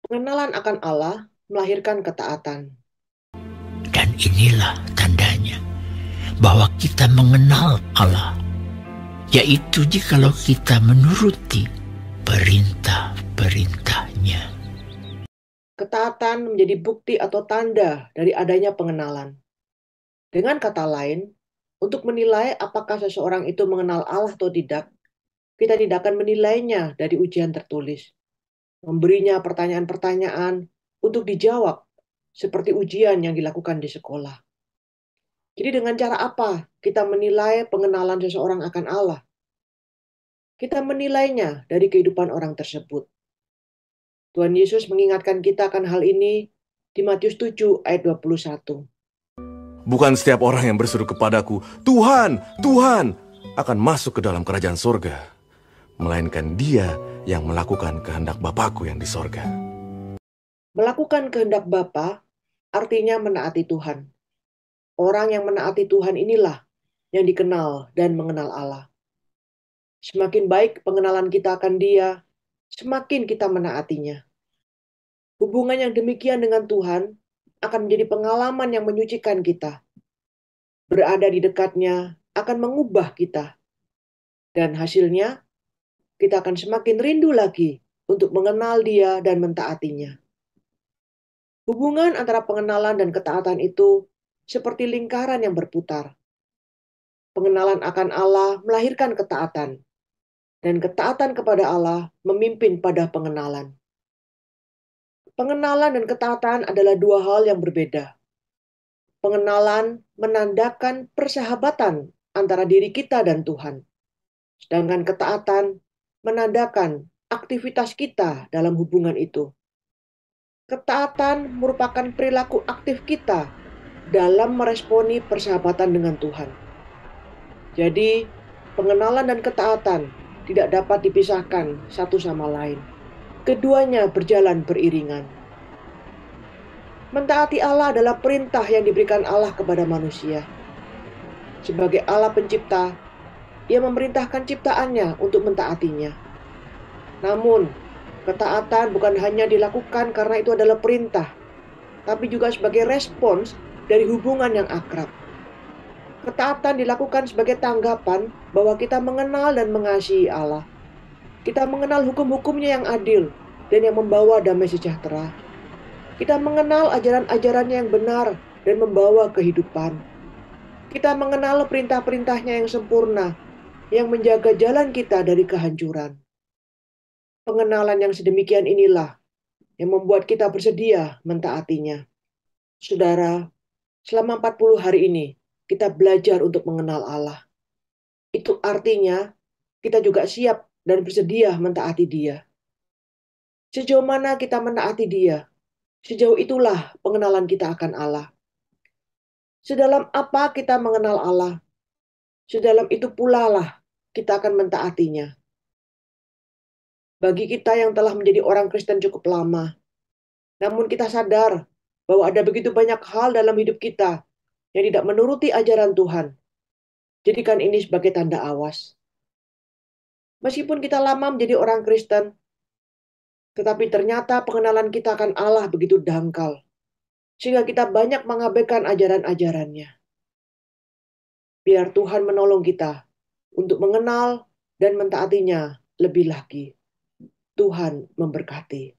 Pengenalan akan Allah melahirkan ketaatan. Dan inilah tandanya bahwa kita mengenal Allah, yaitu jikalau kita menuruti perintah-perintahnya. Ketaatan menjadi bukti atau tanda dari adanya pengenalan. Dengan kata lain, untuk menilai apakah seseorang itu mengenal Allah atau tidak, kita tidak akan menilainya dari ujian tertulis. Memberinya pertanyaan-pertanyaan untuk dijawab, seperti ujian yang dilakukan di sekolah. Jadi dengan cara apa kita menilai pengenalan seseorang akan Allah? Kita menilainya dari kehidupan orang tersebut. Tuhan Yesus mengingatkan kita akan hal ini di Matius 7 ayat 21. Bukan setiap orang yang berseru kepadaku, Tuhan, Tuhan, akan masuk ke dalam kerajaan surga, melainkan dia yang melakukan kehendak Bapakku yang di sorga. Melakukan kehendak Bapa artinya menaati Tuhan. Orang yang menaati Tuhan inilah yang dikenal dan mengenal Allah. Semakin baik pengenalan kita akan Dia, semakin kita menaatinya. Hubungan yang demikian dengan Tuhan akan menjadi pengalaman yang menyucikan kita. Berada di dekatnya akan mengubah kita. Dan hasilnya, kita akan semakin rindu lagi untuk mengenal Dia dan mentaatinya. Hubungan antara pengenalan dan ketaatan itu seperti lingkaran yang berputar. Pengenalan akan Allah melahirkan ketaatan, dan ketaatan kepada Allah memimpin pada pengenalan. Pengenalan dan ketaatan adalah dua hal yang berbeda. Pengenalan menandakan persahabatan antara diri kita dan Tuhan, sedangkan ketaatan menandakan aktivitas kita dalam hubungan itu. Ketaatan merupakan perilaku aktif kita dalam meresponi persahabatan dengan Tuhan. Jadi, pengenalan dan ketaatan tidak dapat dipisahkan satu sama lain. Keduanya berjalan beriringan. Mentaati Allah adalah perintah yang diberikan Allah kepada manusia. Sebagai Allah pencipta, Ia memerintahkan ciptaannya untuk mentaatinya. Namun, ketaatan bukan hanya dilakukan karena itu adalah perintah, tapi juga sebagai respons dari hubungan yang akrab. Ketaatan dilakukan sebagai tanggapan bahwa kita mengenal dan mengasihi Allah. Kita mengenal hukum-hukumnya yang adil dan yang membawa damai sejahtera. Kita mengenal ajaran-ajarannya yang benar dan membawa kehidupan. Kita mengenal perintah-perintahnya yang sempurna, yang menjaga jalan kita dari kehancuran. Pengenalan yang sedemikian inilah yang membuat kita bersedia mentaatinya. Saudara, selama 40 hari ini, kita belajar untuk mengenal Allah. Itu artinya kita juga siap dan bersedia mentaati Dia. Sejauh mana kita menaati Dia, sejauh itulah pengenalan kita akan Allah. Sedalam apa kita mengenal Allah, sedalam itu pula lah kita akan mentaatinya. Bagi kita yang telah menjadi orang Kristen cukup lama, namun kita sadar bahwa ada begitu banyak hal dalam hidup kita yang tidak menuruti ajaran Tuhan. Jadikan ini sebagai tanda awas. Meskipun kita lama menjadi orang Kristen, tetapi ternyata pengenalan kita akan Allah begitu dangkal, sehingga kita banyak mengabaikan ajaran-ajarannya. Biar Tuhan menolong kita untuk mengenal dan mentaatinya lebih lagi. Tuhan memberkati.